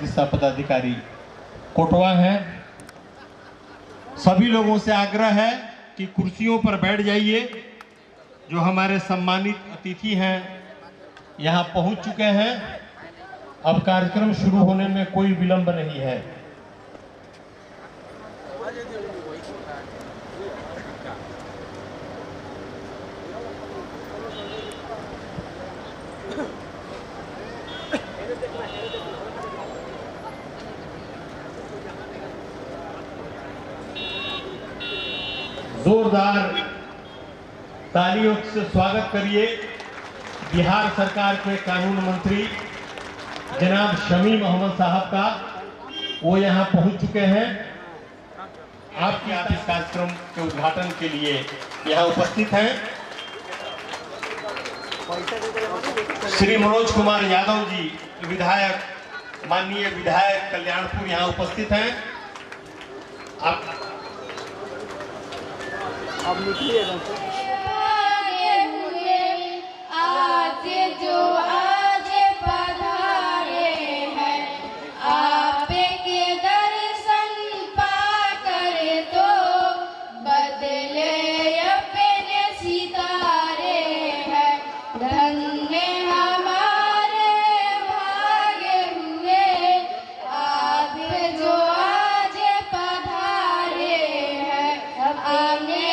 चिकित्सा पदाधिकारी कोटवा हैं। सभी लोगों से आग्रह है कि कुर्सियों पर बैठ जाइए। जो हमारे सम्मानित अतिथि हैं यहाँ पहुंच चुके हैं। अब कार्यक्रम शुरू होने में कोई विलंब नहीं है। जोरदार तालियों से स्वागत करिए बिहार सरकार के कानून मंत्री जनाब शमी मोहम्मद साहब का। वो यहाँ पहुंच चुके हैं। आपकी इस कार्यक्रम के उद्घाटन के लिए यहाँ उपस्थित हैं। श्री मनोज कुमार यादव जी विधायक, माननीय विधायक कल्याणपुर यहाँ उपस्थित हैं। आप निकलिए आज जो आज पधारे हैं, आपके दर्शन पाकर तो बदले अपने सितारे हैं। धन्य हमारे भागे हुए आप जो आज पधारे हैं। आने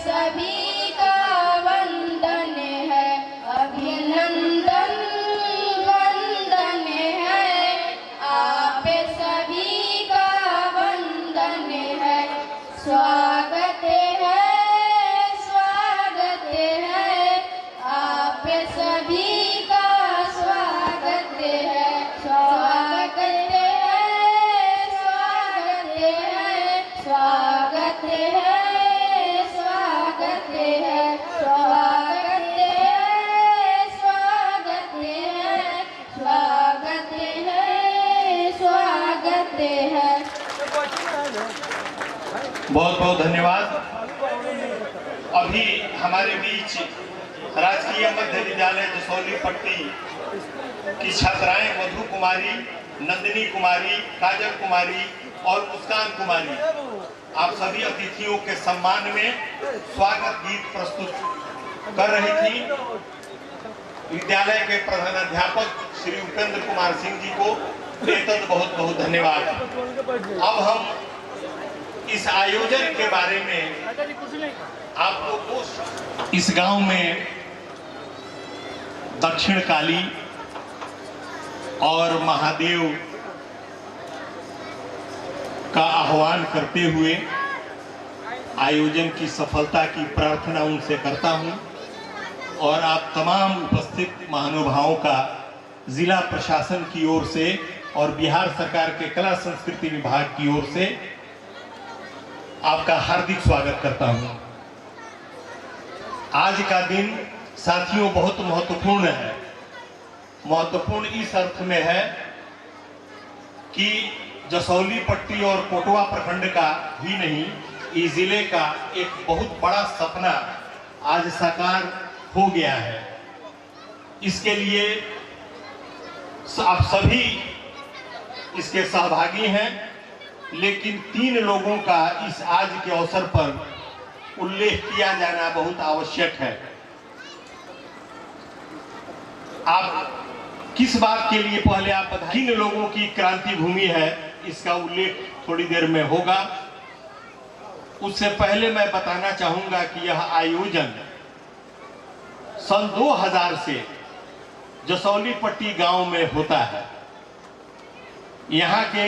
सभी का वंदन है, अभिनंदन वंदन है। आप सभी का वंदन है। स्वागत है आप सभी का स्वागत है। स्वागत है। बहुत बहुत धन्यवाद। अभी हमारे बीच राजकीय मध्य विद्यालय जसौली पट्टी की छात्राएं मधु कुमारी, नंदिनी कुमारी, काजल कुमारी और मुस्कान कुमारी आप सभी अतिथियों के सम्मान में स्वागत गीत प्रस्तुत कर रही थी। विद्यालय के प्रधानाध्यापक श्री उपेंद्र कुमार सिंह जी को बेहद बहुत बहुत धन्यवाद। अब हम इस आयोजन के बारे में आपको इस गांव में दक्षिण काली और महादेव का आह्वान करते हुए आयोजन की सफलता की प्रार्थना उनसे करता हूं और आप तमाम उपस्थित महानुभावों का जिला प्रशासन की ओर से और बिहार सरकार के कला संस्कृति विभाग की ओर से आपका हार्दिक स्वागत करता हूं। आज का दिन साथियों बहुत महत्वपूर्ण है। महत्वपूर्ण इस अर्थ में है कि जसौली पट्टी और कोटवा प्रखंड का ही नहीं, इस जिले का एक बहुत बड़ा सपना आज साकार हो गया है। इसके लिए आप सभी इसके सहभागी हैं, लेकिन 3 लोगों का इस आज के अवसर पर उल्लेख किया जाना बहुत आवश्यक है। आप किस बात के लिए पहले आप बता, किन लोगों की क्रांति भूमि है इसका उल्लेख थोड़ी देर में होगा। उससे पहले मैं बताना चाहूंगा कि यह आयोजन सन 2000 से जसौली पट्टी गांव में होता है। यहाँ के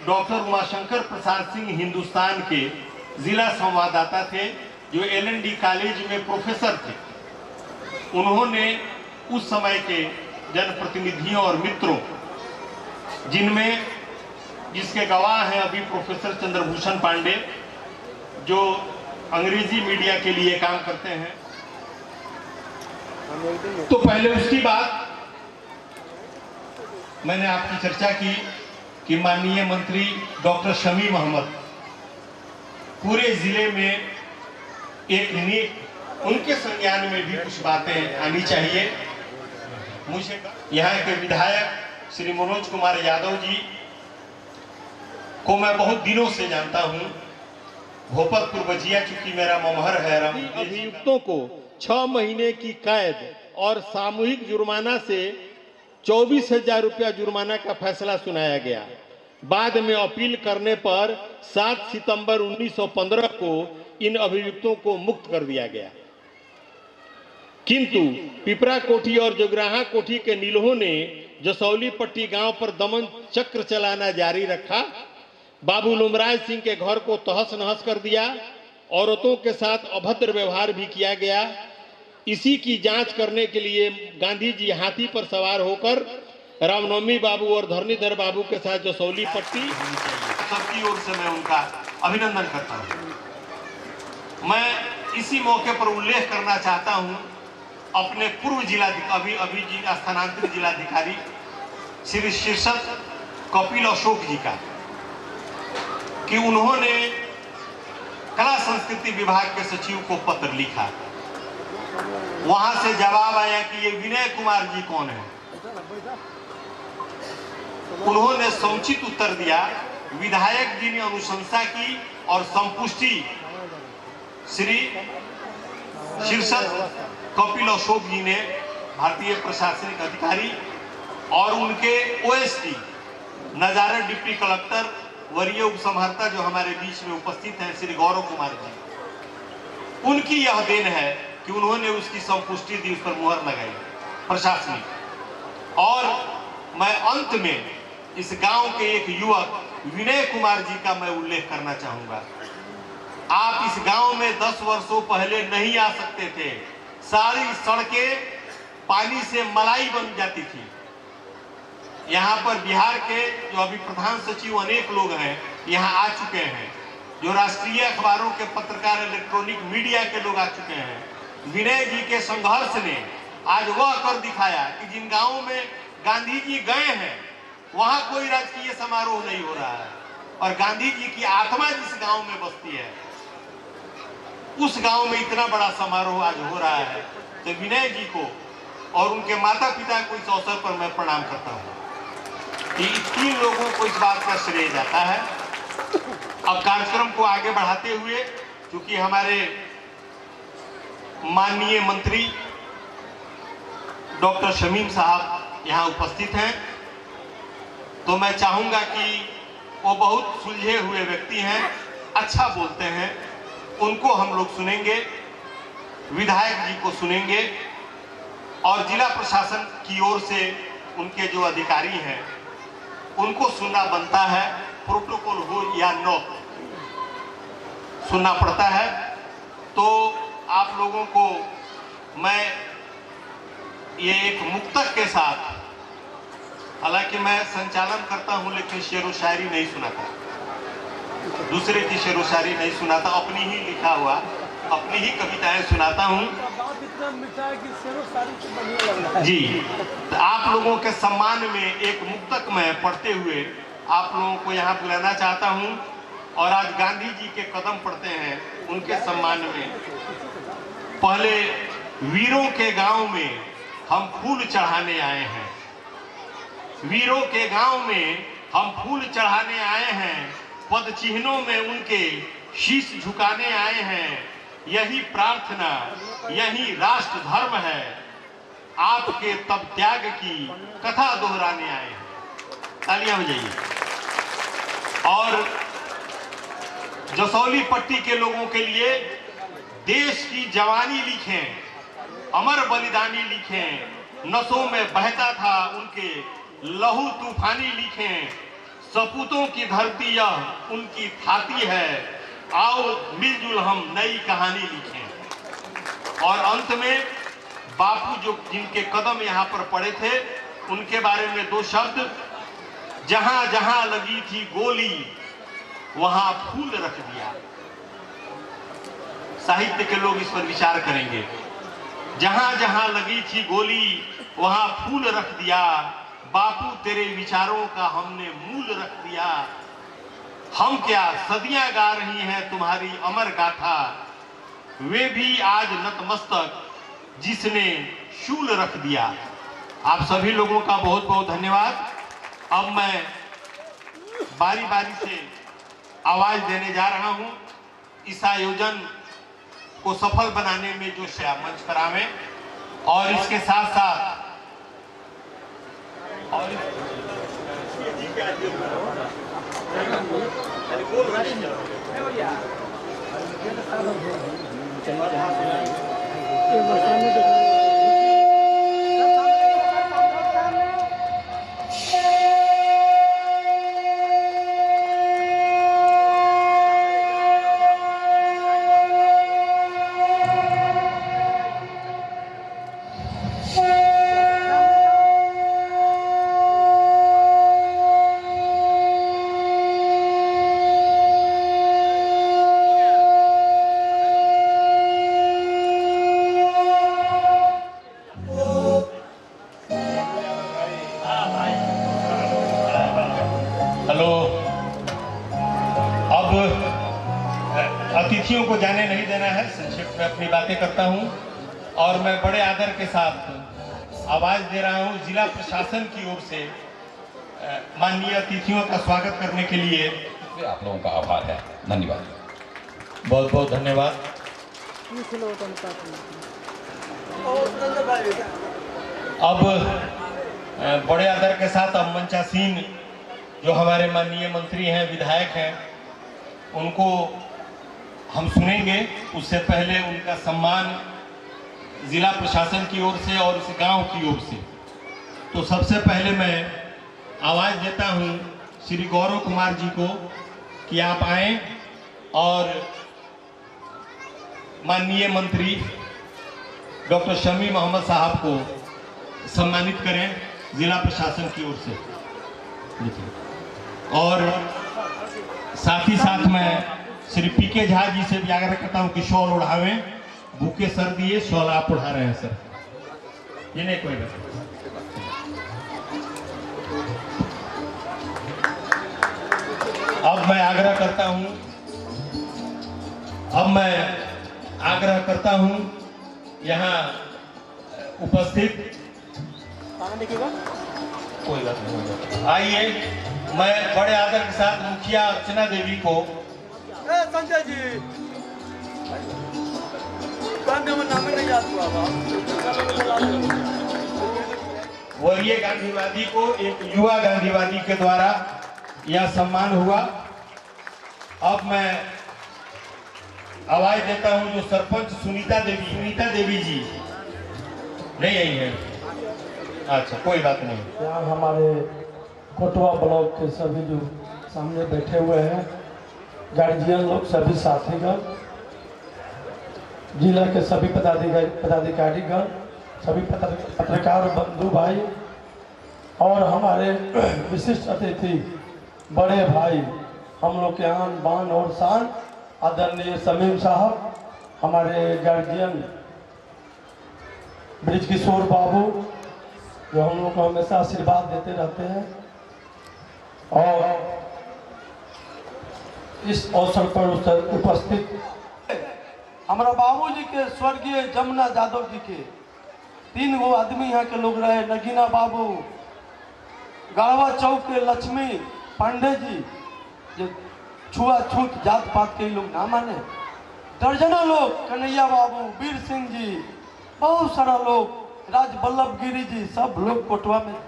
डॉक्टर उमाशंकर प्रसाद सिंह हिंदुस्तान के जिला संवाददाता थे, जो LND कॉलेज में प्रोफेसर थे। उन्होंने उस समय के जनप्रतिनिधियों और मित्रों, जिसके गवाह हैं अभी प्रोफेसर चंद्रभूषण पांडे, जो अंग्रेजी मीडिया के लिए काम करते हैं। तो पहले उसकी बात मैंने आपकी चर्चा की कि माननीय मंत्री डॉक्टर शमीम अहमद पूरे जिले में एक नेक, उनके संज्ञान में भी कुछ बातें आनी चाहिए। मुझे यहाँ के विधायक श्री मनोज कुमार यादव जी को मैं बहुत दिनों से जानता हूँ। भोपतपुर बजिया चूंकि मेरा ममहर है। अभियुक्तों को 6 महीने की कैद और सामूहिक जुर्माना से 24,000 रुपया जुर्माना का फैसला सुनाया गया। बाद में अपील करने पर 7 सितंबर 1915 को इन अभियुक्तों को मुक्त कर दिया गया, किंतु पिपरा कोठी और जोगराहा कोठी के नीलों ने जसौली पट्टी गांव पर दमन चक्र चलाना जारी रखा। बाबू लोमराज सिंह के घर को तहस नहस कर दिया। औरतों के साथ अभद्र व्यवहार भी किया गया। इसी की जांच करने के लिए गांधी जी हाथी पर सवार होकर रामनवमी बाबू और धरणीधर बाबू के साथ जसौली पट्टी, सबकी ओर से मैं उनका अभिनंदन करता हूं। मैं इसी मौके पर उल्लेख करना चाहता हूं अपने पूर्व जिलाधिकारी, अभी स्थानांतरित जिलाधिकारी श्री शीर्षक कपिल अशोक जी का, कि उन्होंने कला संस्कृति विभाग के सचिव को पत्र लिखा। वहां से जवाब आया कि ये विनय कुमार जी कौन है। उन्होंने समुचित उत्तर दिया। विधायक जी ने अनुशंसा की और संपुष्टि श्री शीर्षक कपिल अशोक जी ने, भारतीय प्रशासनिक अधिकारी, और उनके OSD नजारा डिप्टी कलेक्टर वरीय उपसमहर्ता जो हमारे बीच में उपस्थित हैं श्री गौरव कुमार जी, उनकी यह देन है कि उन्होंने उसकी संपुष्टि दी, उस पर मुहर लगाई प्रशासनिक। और मैं अंत में इस गांव के एक युवक विनय कुमार जी का मैं उल्लेख करना चाहूंगा। आप इस गांव में 10 वर्षों पहले नहीं आ सकते थे। सारी सड़कें पानी से मलाई बन जाती थी। यहाँ पर बिहार के जो अभी प्रधान सचिव अनेक लोग हैं यहाँ आ चुके हैं, जो राष्ट्रीय अखबारों के पत्रकार, इलेक्ट्रॉनिक मीडिया के लोग आ चुके हैं। विनय जी के संघर्ष ने आज वह कर दिखाया कि जिन गांवों में गांधी जी गए हैं वहां कोई राजकीय समारोह नहीं हो रहा है, और गांधी जी की आत्मा जिस गांव में बसती है उस गांव में इतना बड़ा समारोह आज हो रहा है। तो विनय जी को और उनके माता पिता को इस अवसर पर मैं प्रणाम करता हूँ कि 3 लोगों को इस बात का श्रेय जाता है। अब कार्यक्रम को आगे बढ़ाते हुए, क्योंकि हमारे माननीय मंत्री डॉक्टर शमीम साहब यहाँ उपस्थित हैं, तो मैं चाहूंगा कि वो बहुत सुलझे हुए व्यक्ति हैं, अच्छा बोलते हैं, उनको हम लोग सुनेंगे, विधायक जी को सुनेंगे, और जिला प्रशासन की ओर से उनके जो अधिकारी हैं उनको सुनना बनता है। प्रोटोकॉल हो या न सुनना पड़ता है। तो आप लोगों को मैं ये एक मुक्तक के साथ, हालांकि मैं संचालन करता हूं लेकिन शेर व शायरी नहीं सुनाता, दूसरे की शेर व शायरी नहीं सुनाता, अपनी ही लिखा हुआ अपनी ही कविताएं सुनाता हूं जी। तो आप लोगों के सम्मान में एक मुक्तक मैं पढ़ते हुए आप लोगों को यहाँ बुलाना चाहता हूँ, और आज गांधी जी के कदम पड़ते हैं उनके सम्मान में। पहले वीरों के गांव में हम फूल चढ़ाने आए हैं, वीरों के गांव में हम फूल चढ़ाने आए हैं, पद चिन्हों में उनके शीश झुकाने आए हैं। यही प्रार्थना, यही राष्ट्र धर्म है, आपके तब त्याग की कथा दोहराने आए हैं। तालियां बजाइए। और जसौली पट्टी के लोगों के लिए देश की जवानी लिखे, अमर बलिदानी लिखे, नसों में बहता था उनके लहू तूफानी लिखे, सपूतों की धरती यह उनकी थाती है, आओ मिलजुल हम नई कहानी लिखें। और अंत में बापू जो जिनके कदम यहाँ पर पड़े थे उनके बारे में दो शब्द, जहां जहां लगी थी गोली वहां फूल रख दिया। साहित्य के लोग इस पर विचार करेंगे। जहां जहां लगी थी गोली वहां फूल रख दिया, बापू तेरे विचारों का हमने मूल रख दिया। हम क्या सदियां गा रही हैं तुम्हारी अमर गाथा, वे भी आज नतमस्तक जिसने शूल रख दिया। आप सभी लोगों का बहुत बहुत धन्यवाद। अब मैं बारी बारी से आवाज देने जा रहा हूं। इस आयोजन को सफल बनाने में जो मंच पर आवे और इसके साथ साथ अतिथियों को जाने नहीं देना है। संक्षिप्त में अपनी बातें करता हूं और मैं बड़े आदर के साथ आवाज दे रहा हूं जिला प्रशासन की ओर से माननीय अतिथियों का स्वागत करने के लिए आप लोगों का आभार है। धन्यवाद, बहुत बहुत धन्यवाद। अब बड़े आदर के साथ अब मंचासीन जो हमारे माननीय मंत्री हैं, विधायक हैं, उनको हम सुनेंगे। उससे पहले उनका सम्मान जिला प्रशासन की ओर से और इस गांव की ओर से। तो सबसे पहले मैं आवाज देता हूं श्री गौरव कुमार जी को कि आप आएं और माननीय मंत्री डॉक्टर शमी मोहम्मद साहब को सम्मानित करें जिला प्रशासन की ओर से। और साथ ही साथ मैं श्री पीके झा जी से भी आग्रह करता हूं कि शॉल उड़ावें। भूखे सर दिए, शॉल आप उड़ा रहे हैं सर, ये नहीं कोई बात। अब मैं आग्रह करता हूं यहाँ उपस्थित, कोई बात नहीं, आइए मैं बड़े आदर के साथ मुखिया अर्चना देवी को संजय जी वरीय गांधीवादी को एक युवा गांधीवादी के द्वारा यह सम्मान हुआ। अब मैं आवाज देता हूं जो सरपंच सुनीता देवी जी नहीं आई है। अच्छा कोई बात नहीं। यहाँ हमारे कोटवा ब्लॉक के सभी जो सामने बैठे हुए हैं, गार्जियन लोग, सभी साथीगण, जिला के सभी पदाधिकारीगण, सभी पत्रकार बंधु भाई और हमारे विशिष्ट अतिथि बड़े भाई, हम लोग के आन बान और शान आदरणीय शमीम साहब, हमारे गार्जियन ब्रिज किशोर बाबू जो हम लोग को हमेशा आशीर्वाद देते रहते हैं, और इस अवसर पर उपस्थित हमारा बाबूजी के स्वर्गीय जमुना यादव जी के 3 गो आदमी यहाँ के लोग रहे, नगीना बाबू, गाड़वा चौक के लक्ष्मी पांडे जी, जो छुआछूत जात पात के लोग ना माने, दर्जनों लोग, कन्हैया बाबू, वीर सिंह जी, बहुत सारा लोग, राज वल्लभ गिरी जी, सब लोग कोटवा में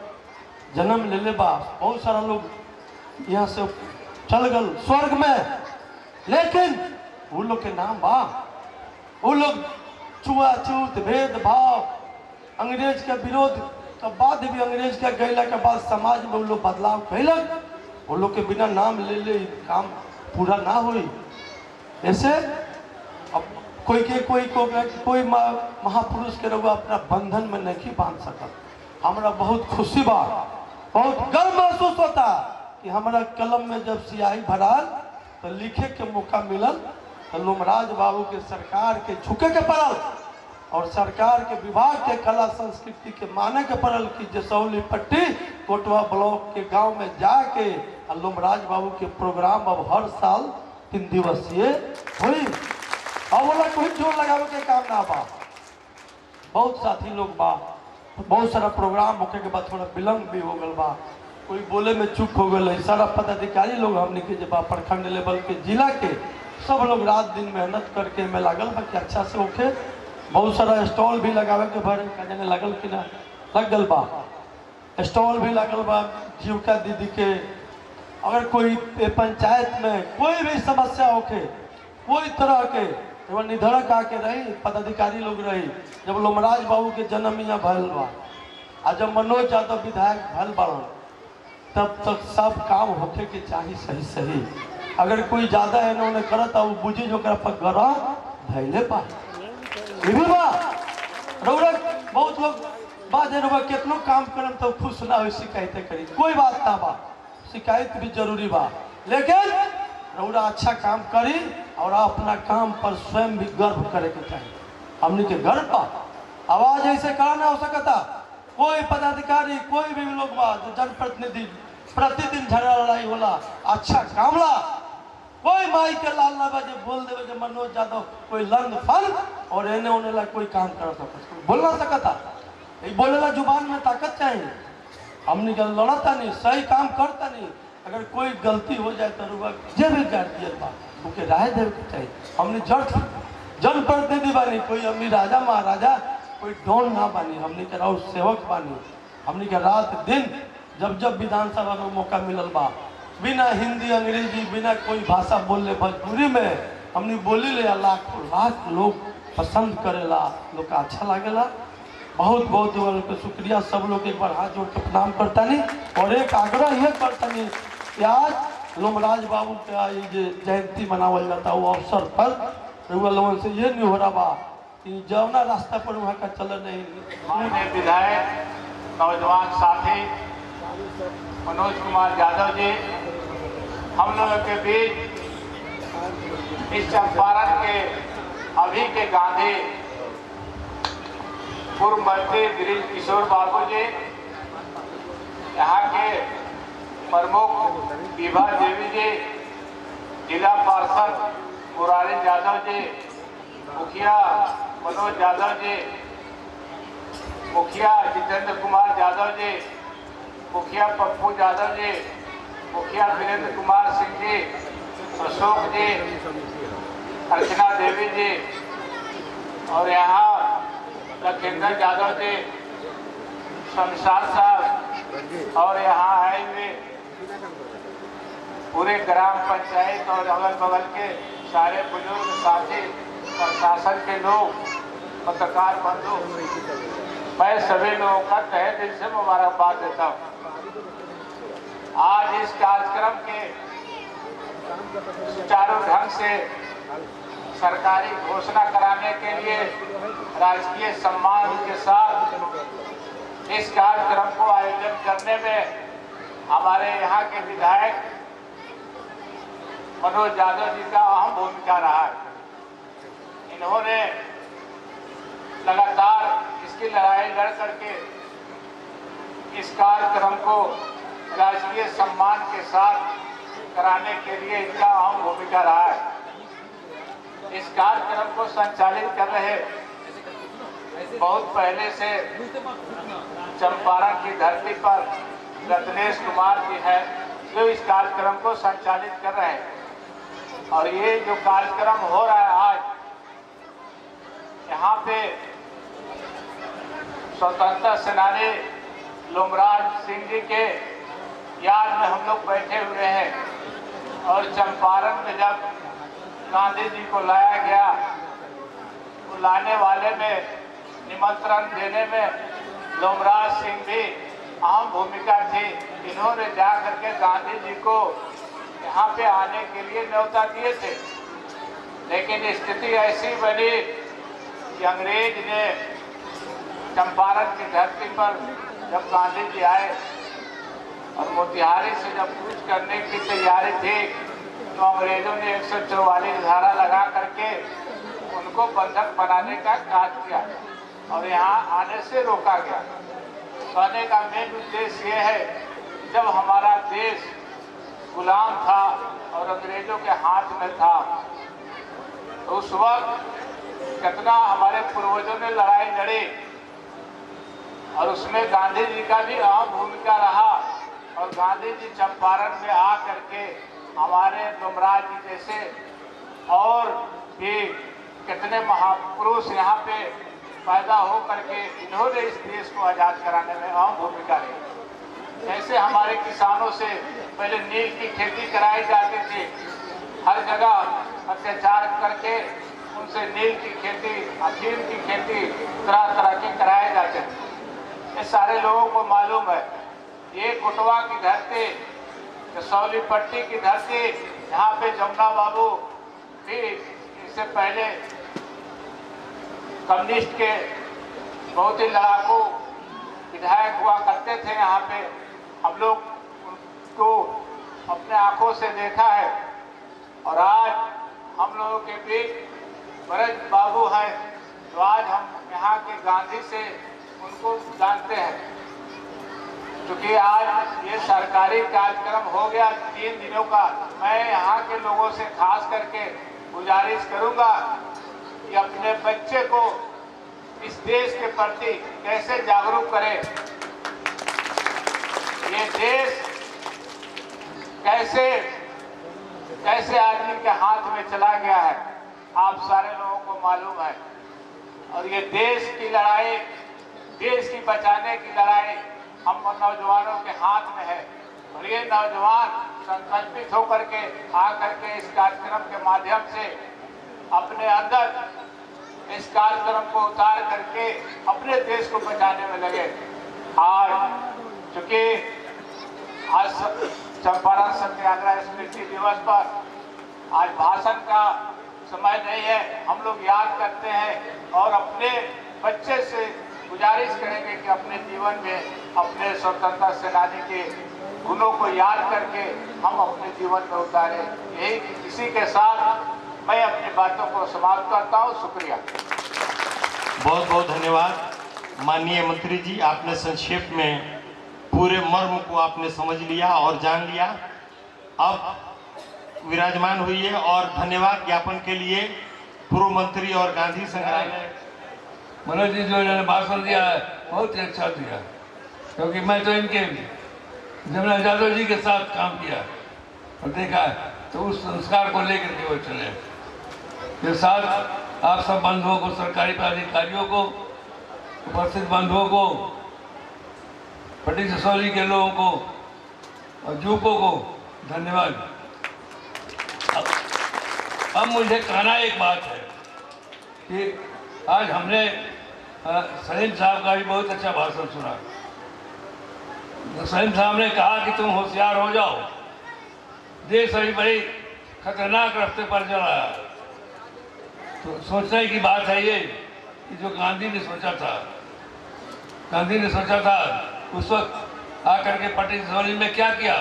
जन्म ले बा। बहुत सारा लोग यहाँ से चल गल स्वर्ग में, लेकिन वो लोग के नाम बा, वो लोग छुआछूत भेदभाव अंग्रेज के विरोध के बाद भी अंग्रेज के गैला के बाद समाज में वो लोग बदलाव कैलक। वो लोग के बिना नाम ले ले काम पूरा ना हुई। ऐसे अब कोई महापुरुष के रहुआ अपना बंधन में नहीं बांध सकता। हमारा बहुत खुशी बा, बहुत गर्व महसूस होता कि हमारा कलम में जब सियाही भराल तो लिखे के मौका मिलल तो लोमराज बाबू के सरकार के झुके के पड़ल और सरकार के विभाग के कला संस्कृति के माने के पड़ल कि जसौली पट्टी कोटवा ब्लॉक के गांव में जाके लोमराज बाबू के प्रोग्राम अब हर साल 3 दिवसीय हुई। अब बोला कोई जोर लगावे के काम ना बा, बहुत साथी लोग बा, बहुत सारा प्रोग्राम होके के बाद थोड़ा विलम्ब भी हो गल बा, कोई बोले में चुप हो गल। सारा पदाधिकारी लोग हमने के जब प्रखंड लेवल के जिला के सब लोग रात दिन मेहनत करके में लागल बा कि अच्छा से होके। बहुत सारा स्टॉल भी लगावे के भरे कहने लगल कि ना लग गल बा, स्टॉल भी लगल बा। जीविका दीदी के अगर कोई पंचायत में कोई भी समस्या होके कोई तरह के निधड़क आके रही पदाधिकारी लोग रही। जब लोमराज बाबू के जन्म यहाँ भल बा आ जब मनोज यादव विधायक भल बड़न तब तक सब काम होके के चाहिए सही सही। अगर कोई ज्यादा इन्होंने करता वो बुझी जो कर गरा धैले बा बा रौरक बहुत लोग बात कितनो काम करम तो खुश ना हो शिकायत करी, कोई बात ना बा, शिकायत भी जरूरी बा, लेकिन रौरा अच्छा काम करी और अपना काम पर स्वयं भी गर्व करे के चाहिए। हमने के गर्व बा, आवाज ऐसे करा ना हो सकता। कोई पदाधिकारी कोई भी लोग बा जो जनप्रतिनिधि प्रतिदिन झगड़ा लड़ाई होला, अच्छा काम ला, कोई माई के लाल ना बजे बोल देवे जो मनोज यादव कोई लंद फल और एने ओने ला कोई काम कर सकता, बोल ना सकता। बोले ला जुबान में ताकत चाहिए। हमने के लड़ता नहीं, सही काम करता नहीं। अगर कोई गलती हो जाए तो रुआ जे भी गार्जियन बा उनके राय देवे के चाहिए। हमने जनप्रतिनिधि बानी, कोई अमीर राजा महाराजा कोई डॉन ना बानी, हमने के राउत सेवक बानी। हमने के रात दिन जब जब विधानसभा में मौका मिलल बा बिना हिंदी अंग्रेजी बिना कोई भाषा बोलने भोजपुरी में हमने बोली ले, लाखों लाख लोग पसंद करेला, लोग का अच्छा लागेला। बहुत बहुत शुक्रिया। सब लोग एक बार हाथ जोड़ के प्रणाम करता नहीं और एक आग्रह यह करता नहीं कि आज लोमराज बाबू का ये जयंती मनावल जाता वो अवसर पर लोगों से ये नहीं हो रहा बा कि जवना रास्ता पर वहाँ का चल नहीं। माननीय विधायक नौजवान साथी मनोज कुमार यादव जी हम लोगों के बीच इस चंपारण के अभी के गांधी पूर्व मंत्री गिरीश किशोर बाबू जी, यहाँ के प्रमुख विभा देवी जी, जिला पार्षद मुरारी यादव जी, मुखिया मनोज यादव जी, मुखिया जितेंद्र कुमार यादव जी, मुखिया पप्पू यादव जी, मुखिया वीरेंद्र कुमार सिंह जी, अशोक जी, अर्चना देवी जी और यहाँ लखेंद्र यादव जी, शमशाद साहब और यहाँ आए हुए पूरे ग्राम पंचायत और अगल बगल के सारे बुजुर्ग साथी प्रशासन के लोग पत्रकार बंधु, मैं सभी लोगों का तहे दिल से मुबारकबाद देता हूँ। आज इस कार्यक्रम के सुचारू ढंग से सरकारी घोषणा कराने के लिए राजकीय सम्मान के साथ इस कार्यक्रम को आयोजन करने में हमारे यहाँ के विधायक मनोज यादव जी का अहम भूमिका रहा है। इन्होंने लगातार इसकी लड़ाई लड़ करके इस कार्यक्रम को राजकीय सम्मान के साथ कराने के लिए इनका अहम भूमिका रहा है। इस कार्यक्रम को संचालित कर रहे बहुत पहले से चंपारण की धरती पर रत्नेश कुमार जी हैं जो इस कार्यक्रम को संचालित कर रहे हैं। और ये जो कार्यक्रम हो रहा है आज यहाँ पे स्वतंत्रता सेनानी लोमराज सिंह जी के याद में हम लोग बैठे हुए हैं। और चंपारण में जब गांधी जी को लाया गया, वो लाने वाले में, निमंत्रण देने में लोमराज सिंह भी अहम भूमिका थी। इन्होंने जा करके गांधी जी को यहाँ पे आने के लिए न्योता दिए थे, लेकिन स्थिति ऐसी बनी कि अंग्रेज ने चंपारण की धरती पर जब गांधी जी आए और मोतिहारी से जब कूच करने की तैयारी थी, तो अंग्रेजों ने 144 धारा लगा करके उनको बंधक बनाने का कार्य किया और यहाँ आने से रोका गया। कहने का मेन उद्देश्य ये है, जब हमारा देश गुलाम था और अंग्रेजों के हाथ में था, तो उस वक्त कितना हमारे पूर्वजों ने लड़ाई लड़ी और उसमें गांधी जी का भी अहम भूमिका रहा। और गांधी जी चंपारण में आ करके हमारे लोमराज जी जैसे और भी कितने महापुरुष यहाँ पे पैदा हो करके इन्होंने इस देश को आज़ाद कराने में अहम भूमिका रही। ऐसे हमारे किसानों से पहले नील की खेती कराई जाती थी, हर जगह अत्याचार करके उनसे नील की खेती, अफीम की खेती तरह तरह के कराए जाते थे। ये सारे लोगों को मालूम है। ये कोटवा की धरती, कसौली पट्टी की धरती, यहाँ पे जमुना बाबू भी इससे पहले कम्युनिस्ट के बहुत ही लड़ाकू विधायक हुआ करते थे। यहाँ पे हम लोग उनको अपने आंखों से देखा है और आज हम लोगों के बीच भरत बाबू हैं, तो आज हम यहाँ के गांधी से उनको जानते हैं। क्योंकि आज ये सरकारी कार्यक्रम हो गया 3 दिनों का, मैं यहाँ के लोगों से खास करके गुजारिश करूँगा कि अपने बच्चे को इस देश के प्रति कैसे जागरूक करें। ये देश कैसे कैसे आदमी के हाथ में चला गया है, आप सारे लोगों को मालूम है। और ये देश की लड़ाई, देश की बचाने की लड़ाई हम नौजवानों के हाथ में है। और ये नौजवान संकल्पित होकर के आकर के इस कार्यक्रम के माध्यम से अपने अंदर इस कार्यक्रम को उतार करके अपने देश को बचाने में लगे। आज चूंकि आज चंपारण सत्याग्रह स्मृति दिवस पर आज भाषण का समय नहीं है, हम लोग याद करते हैं और अपने बच्चे से गुजारिश करेंगे कि अपने जीवन में अपने स्वतंत्रता सेनानी के गुणों को याद करके हम अपने जीवन में उतारें। यही इसी के साथ मैं अपनी बातों को समाप्त करता हूँ। शुक्रिया। बहुत बहुत धन्यवाद माननीय मंत्री जी, आपने संक्षेप में पूरे मर्म को आपने समझ लिया और जान लिया। अब विराजमान हुई है और धन्यवाद ज्ञापन के लिए पूर्व मंत्री और गांधी संग्रहालय मनोज जी जो इन्होंने भाषण दिया है बहुत ही अच्छा दिया, क्योंकि मैं तो इनके जमुना जादव जी के साथ काम किया और देखा है, तो उस संस्कार को लेकर के वो चले। के साथ आप सब बंधुओं को, सरकारी पदाधिकारियों को, उपस्थित बंधुओं को, पट्टी कसौली के लोगों को और जूपों को धन्यवाद। अब मुझे कहना एक बात है कि आज हमने सलीम साहब का भी बहुत अच्छा भाषण सुना। सलीम साहब ने कहा कि तुम होशियार हो जाओ, देश अभी बड़ी खतरनाक रास्ते पर चल रहा है। तो सोचने की बात है ये कि जो गांधी ने सोचा था, गांधी ने सोचा था उस वक्त आकर के पट्टी कसौली में क्या किया,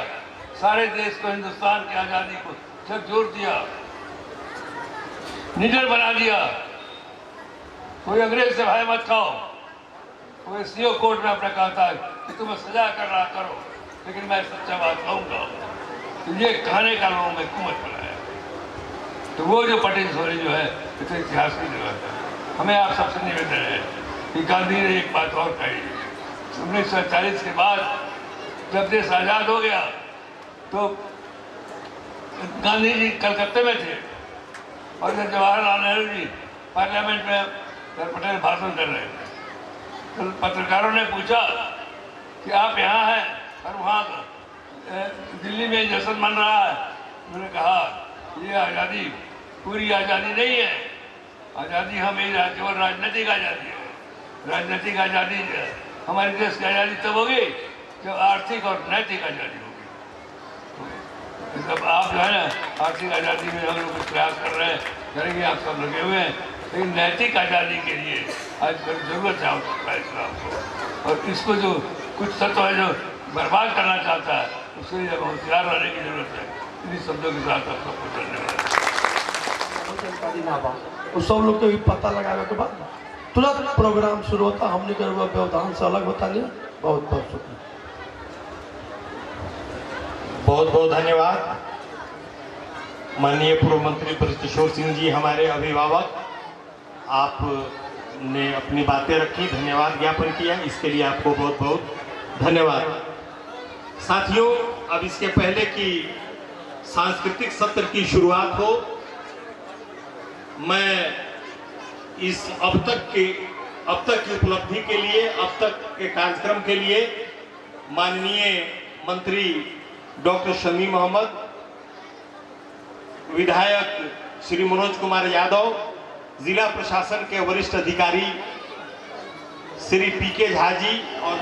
सारे देश को, हिंदुस्तान की आज़ादी को झकझोर दिया, निडर बना दिया। कोई अंग्रेज से भाई मत खाओ। कोई सीओ कोर्ट में अपने कहा था कि तुम्हें सजा कर रहा करो, लेकिन मैं सच्चा बात कहूँगा तो ये कहने का लोगों में कुमत बनाया। तो वो जो पट्टी कसौली जो है इसे इतिहास की जरूरत है। हमें आप सबसे निवेदन है कि गांधी ने एक बात और कही, 1947 के बाद जब देश आज़ाद हो गया तो गांधी जी कलकत्ते में थे और जब जवाहरलाल नेहरू जी पार्लियामेंट में सर पटेल भाषण कर रहे थे, तो पत्रकारों ने पूछा कि आप यहाँ हैं और वहाँ दिल्ली में जश्न मन रहा है। उन्होंने कहा ये आज़ादी पूरी आज़ादी नहीं है। आज़ादी हमें केवल राजनीतिक आज़ादी है। राजनीतिक आज़ादी हमारे देश की आज़ादी तब होगी जब आर्थिक और नैतिक आज़ादी होगी। तब आप जो है ना आर्थिक आज़ादी में हम लोग प्रयास कर रहे हैं, करेंगे, आप सब लगे हुए हैं, लेकिन नैतिक आज़ादी के लिए आजकल जरूरत है आवश्यकता है इस्लाम को। और इसको जो कुछ तत्व है जो बर्बाद करना चाहता है, उसके लिए होशियार रहने की जरूरत है। इन्हीं शब्दों के साथ आप सबको धन्यवाद। उस सब लोग के भी पता लगाने के बाद तुरंत प्रोग्राम शुरू होता, हमने कर व्यवधान से अलग होता नहीं। बहुत बहुत शुक्रिया। बहुत बहुत धन्यवाद माननीय पूर्व मंत्री ब्रजकिशोर सिंह जी, हमारे अभिभावक। आपने अपनी बातें रखी, धन्यवाद ज्ञापन किया, इसके लिए आपको बहुत बहुत धन्यवाद। साथियों, अब इसके पहले कि सांस्कृतिक सत्र की शुरुआत हो, मैं इस अब तक की उपलब्धि के लिए, अब तक के कार्यक्रम के लिए माननीय मंत्री डॉक्टर शमीम अहमद, विधायक श्री मनोज कुमार यादव, जिला प्रशासन के वरिष्ठ अधिकारी श्री पीके झा जी और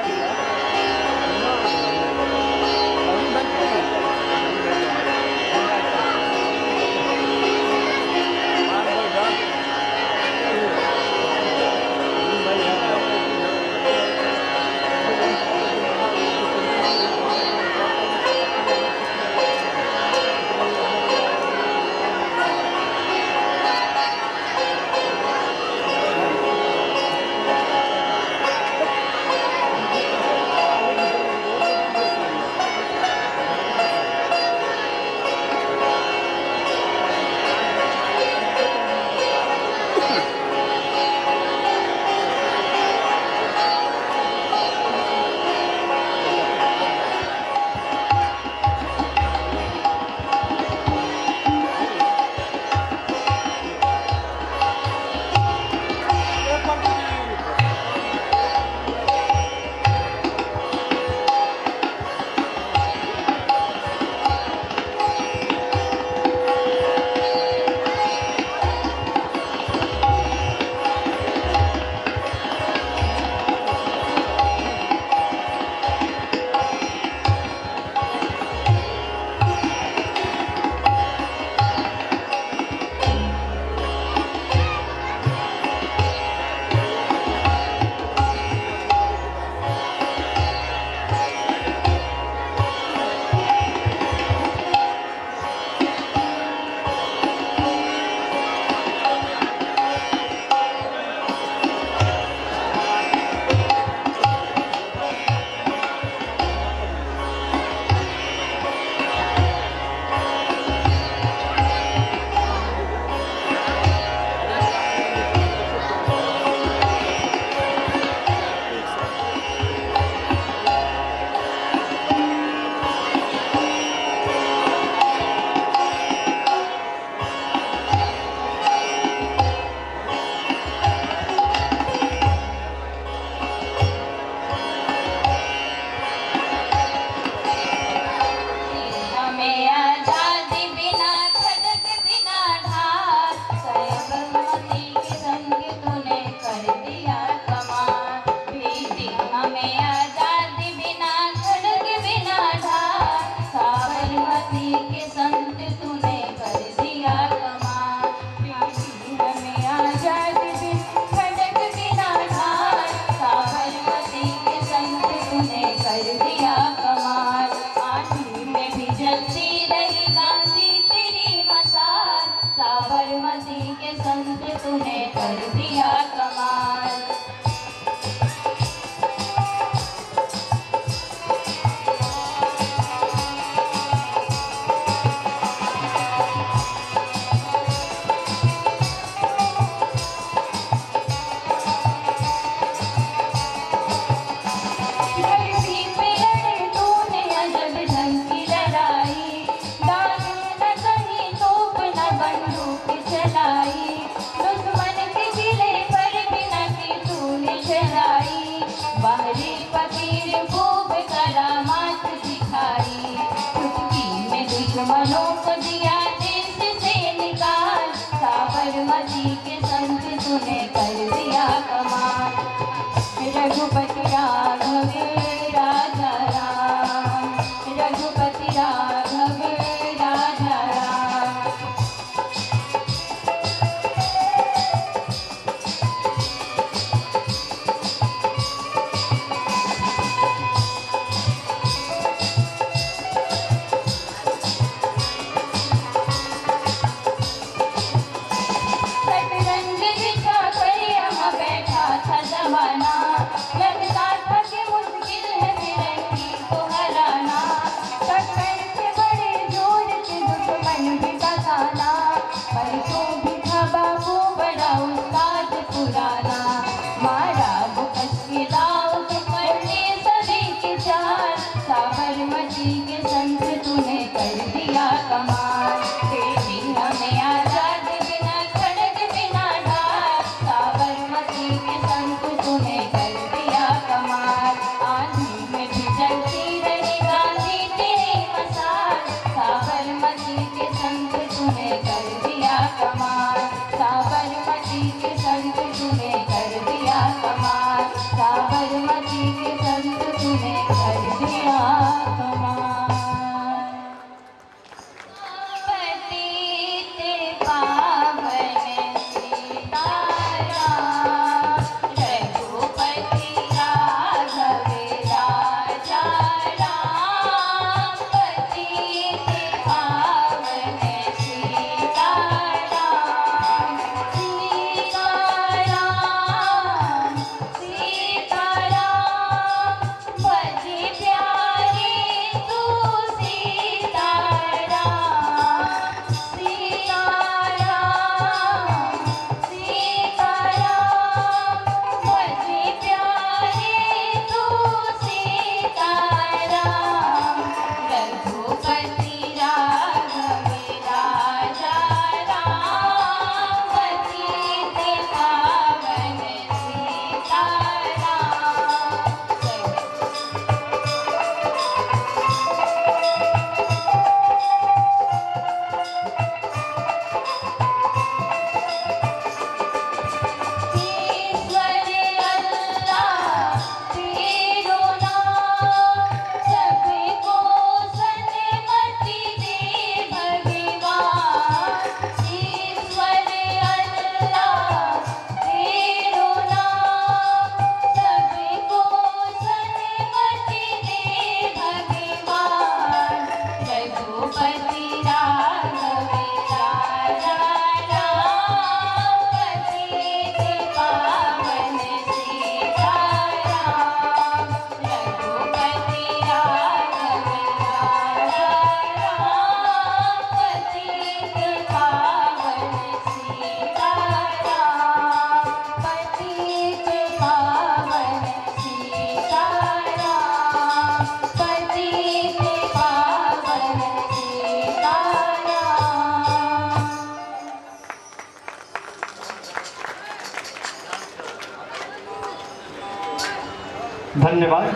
धन्यवाद।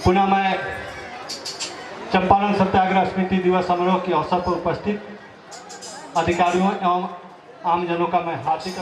पुनः मैं चंपारण सत्याग्रह स्मृति दिवस समारोह के अवसर पर उपस्थित अधिकारियों एवं आमजनों का मैं हार्दिक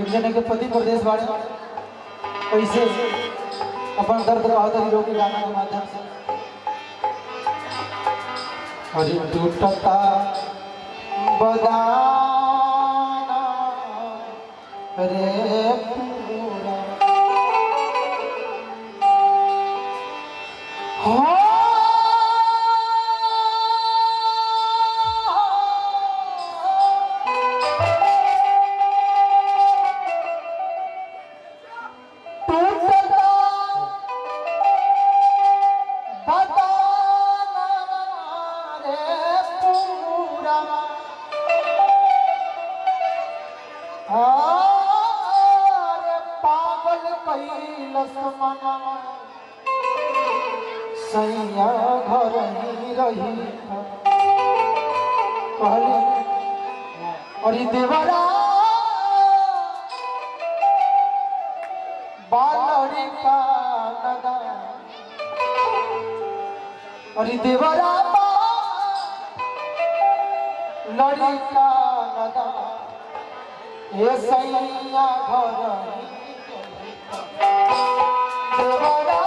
एक जने के पति प्रदेश वाले कैसे अपन दर्द बहादुरी रोग के गाना के माध्यम से हरि टूटता बदाना रे पूरा हो रही कहली और ई देवरा बालड़ी का नदा और ई देवरा लड़ी का नदा ये सैया घर देवरा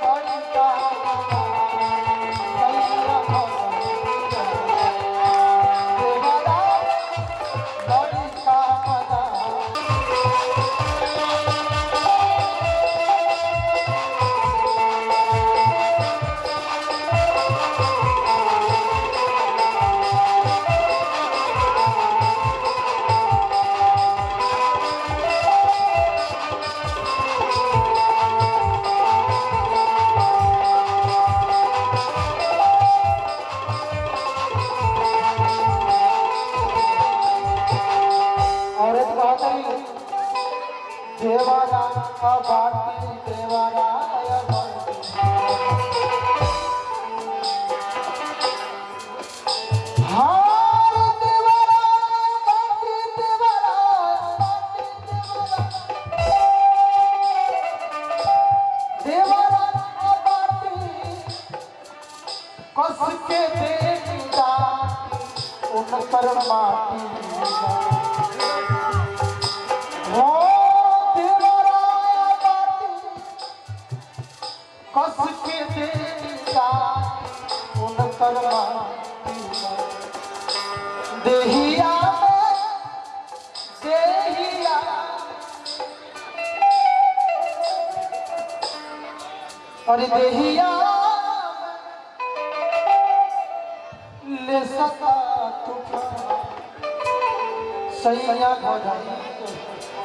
लड़ी का नदा सैया घर देवरा लड़ी का नदा औरत बाती देवारा का बाती देवारा आया बाती हाँ देवारा बाती देवारा देवारा बाती कस के देता उनकर माटी हो देवरा बाटी कस के देता उनकर माटी देहिया देहिया अरे देहिया ले सका तूफान सैया घर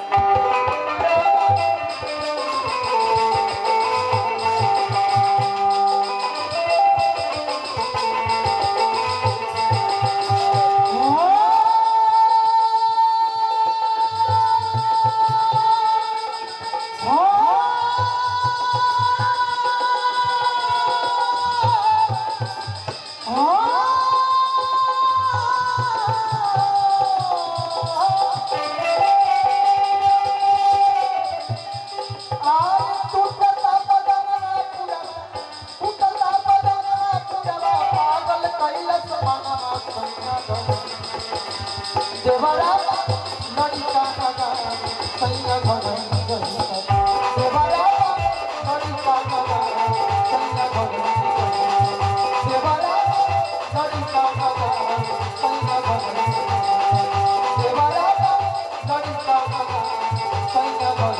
देवरा लड़ी का नदा सैया घर देवरा लड़ी का नदा सैया घर देवरा लड़ी का नदा सैया घर देवरा लड़ी का नदा सैया घर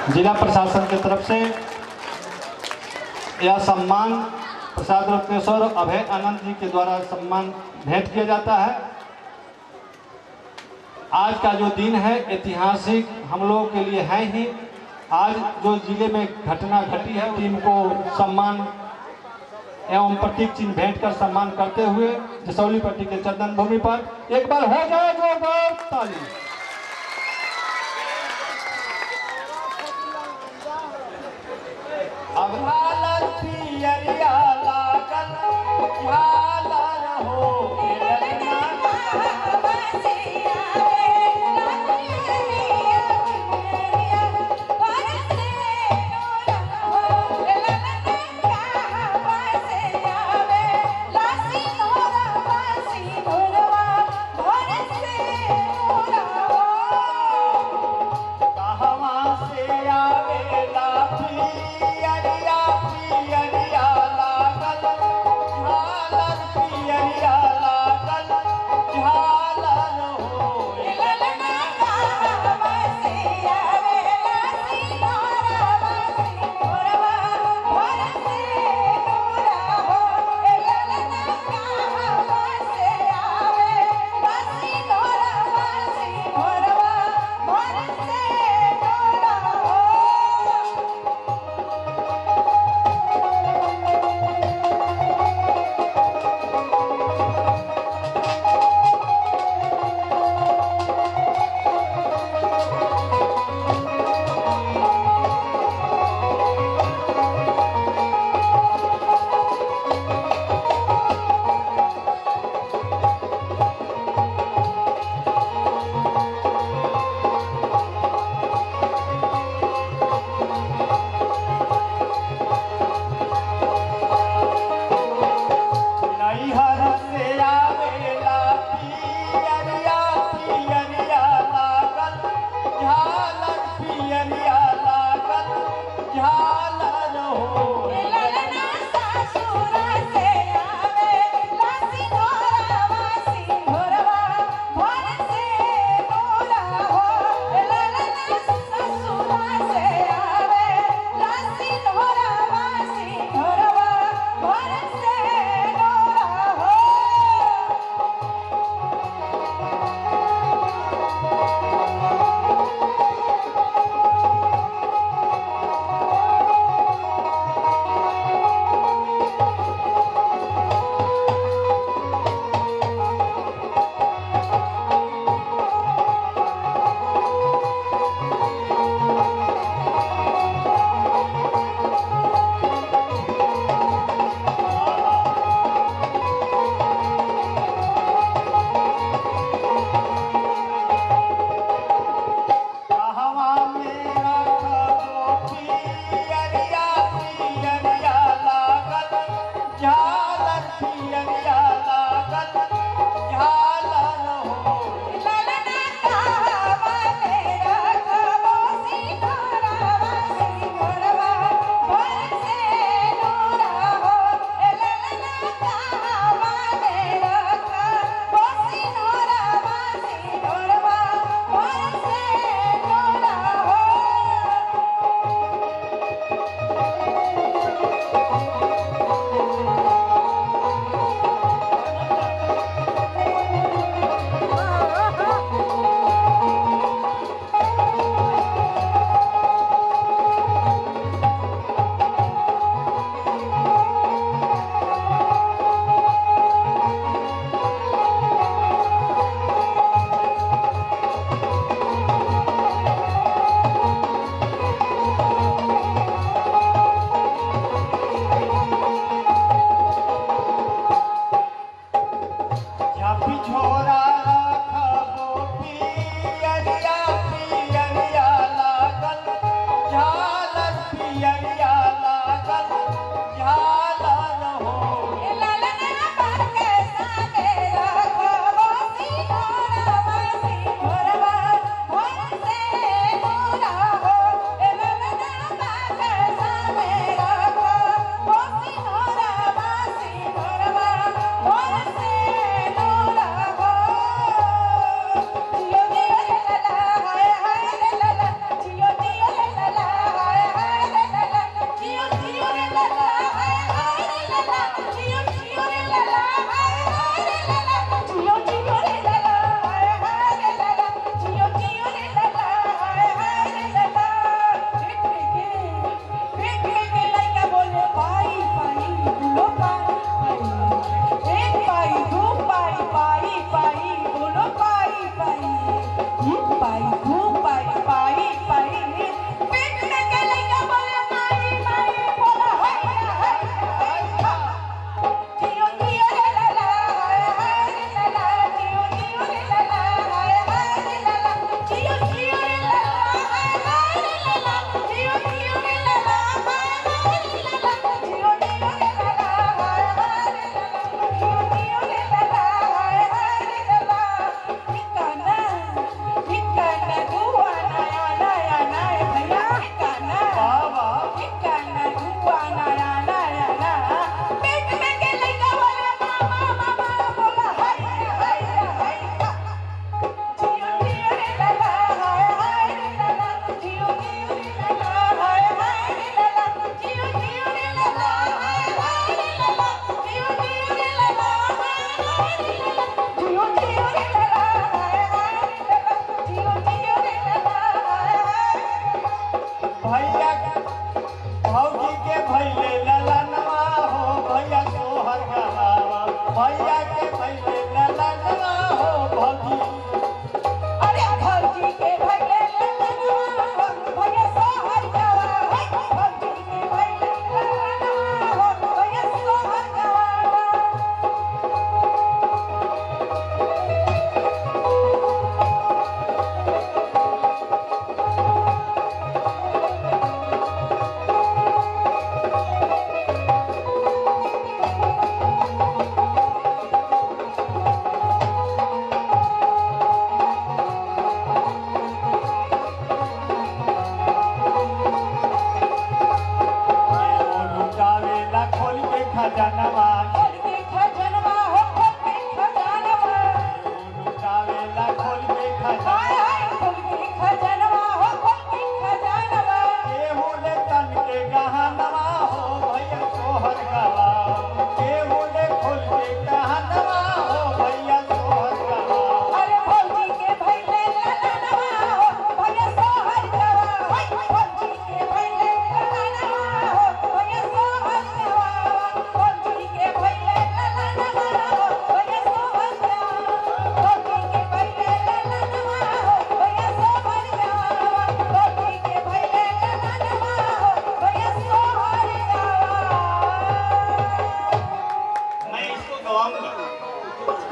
जिला प्रशासन की तरफ से यह सम्मान प्रसाद रत्नेश्वर अभय आनंद जी के द्वारा सम्मान भेंट किया जाता है। आज का जो दिन है ऐतिहासिक हम लोगों के लिए है ही। आज जो जिले में घटना घटी है टीम को सम्मान एवं प्रतीक चिन्ह भेंट कर सम्मान करते हुए जसौली पट्टी के चंदन भूमि पर एक बार हो जाए जोरदार ताली। अब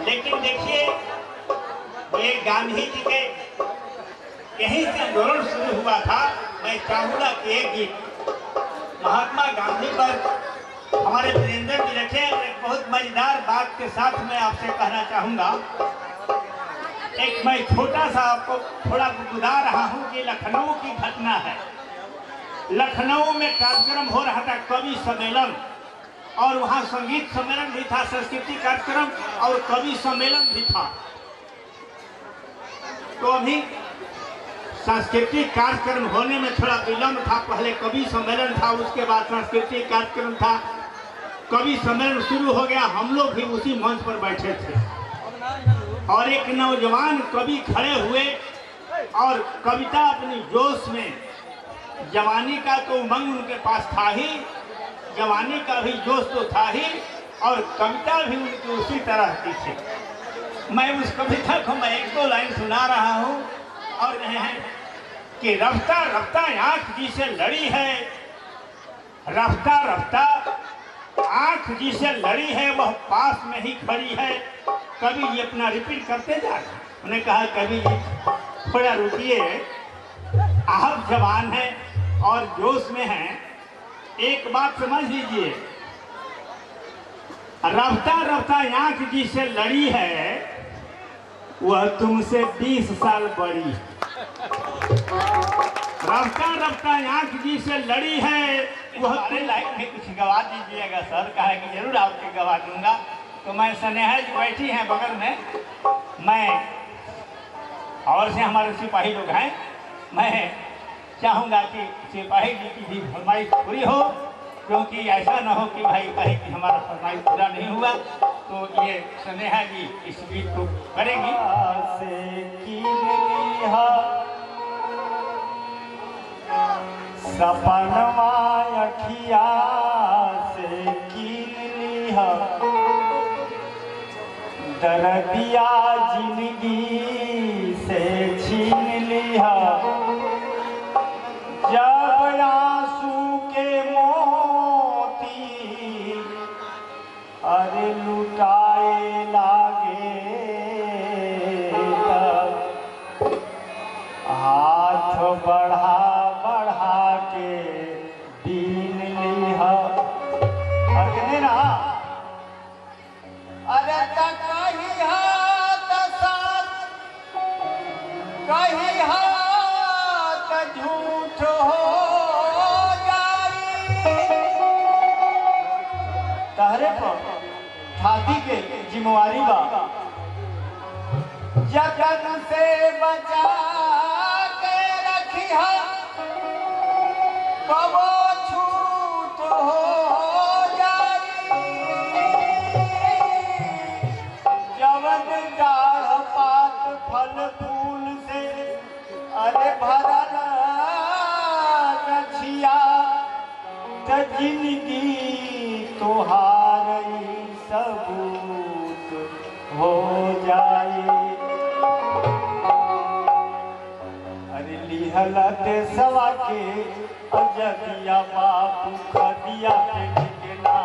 लेकिन देखिए ये गांधी जी के यहीं से आंदोलन शुरू हुआ था। मैं चाहूँगा कि एक गीत महात्मा गांधी पर हमारे वीरेंद्र जी रखे और एक बहुत मजेदार बात के साथ मैं आपसे कहना चाहूँगा। एक मैं छोटा सा आपको थोड़ा बता रहा हूँ कि लखनऊ की घटना है। लखनऊ में कार्यक्रम हो रहा था कवि सम्मेलन, और वहाँ संगीत सम्मेलन भी था, सांस्कृतिक कार्यक्रम और कवि सम्मेलन भी था। तो अभी सांस्कृतिक कार्यक्रम होने में थोड़ा विलम्ब था। पहले कवि सम्मेलन था, उसके बाद सांस्कृतिक कार्यक्रम था। कवि सम्मेलन शुरू हो गया, हम लोग भी उसी मंच पर बैठे थे और एक नौजवान कवि खड़े हुए और कविता अपनी जोश में, जवानी का तो उमंग उनके पास था ही, जवानी का भी जोश तो था ही और कविता भी उनकी उसी तरह की थी। मैं उस कविता को मैं एक दो लाइन सुना रहा हूँ और कहे हैं कि रफ्ता रफ्ता आँख जी से लड़ी है, रफ्ता रफ्ता आँख जी से लड़ी है, वह पास में ही खड़ी है। कवि जी अपना रिपीट करते जा रहे। उन्हें कहा कवि जी थोड़ा रुकिए, आप जवान हैं और जोश में हैं, एक बात समझ लीजिए, रफ्ता रफ्ता आँख जी से लड़ी है, वह तुमसे 20 साल बड़ी। रफ्ता रफ्ता आँख जी से लड़ी है, वह अरे लाइन में कुछ गवा दीजिएगा सर। कहा कि जरूर आपके गवा दूंगा। तो मैं स्नेहा जी बैठी हैं बगल में, मैं और से हमारे सिपाही लोग हैं, मैं चाहूँगा कि सिपाही जी की भी फरमाइश पूरी हो, क्योंकि ऐसा ना हो कि भाई कहे कि हमारा फरमाइश पूरा नहीं हुआ। तो ये स्नेहा जी इस गीत को करेंगी। सपनवा अखिया से कीन लिहा, दर्दिया जिंदगी से छीन लिहा। बढ़ा बढ़ा के दीन लिहा अगने ना अरे कहीं हाथ साथ कहीं हाथ झूठ हो जाई तहरे पर छाती के जिम्मेवारी बा जतन से बचा के रखिया कबो छूट हो जाई जवन डाढ़ पात फल फूल से अरे भरल रछिया त जिंदगी तोहार सबूत हो जाए अरे लिहल देशवा के अजदिया बापू खदिया पे टिकना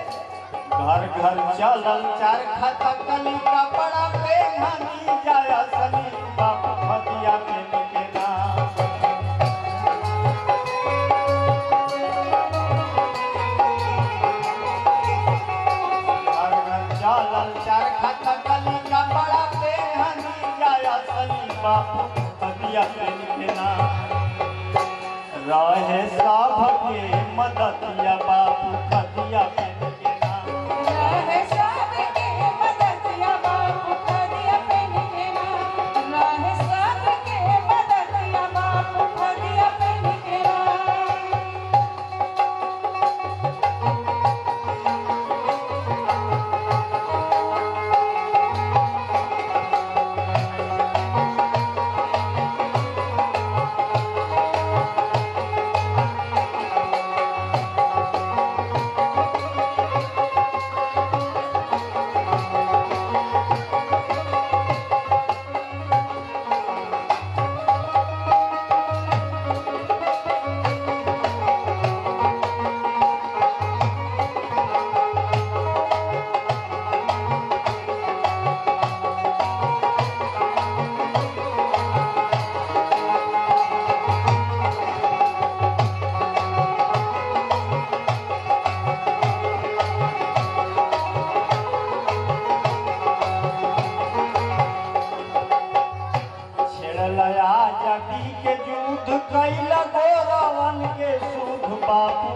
घर चलल चार खाता कली कपड़ा पे घनी जाया सनी बापू खदिया पे निकेना घर चलल चार खाता कली कपड़ा पे घनी जाया सनी बापू खदिया पे निकेना रहे सब के मदतिया बापू खदिया पे बापू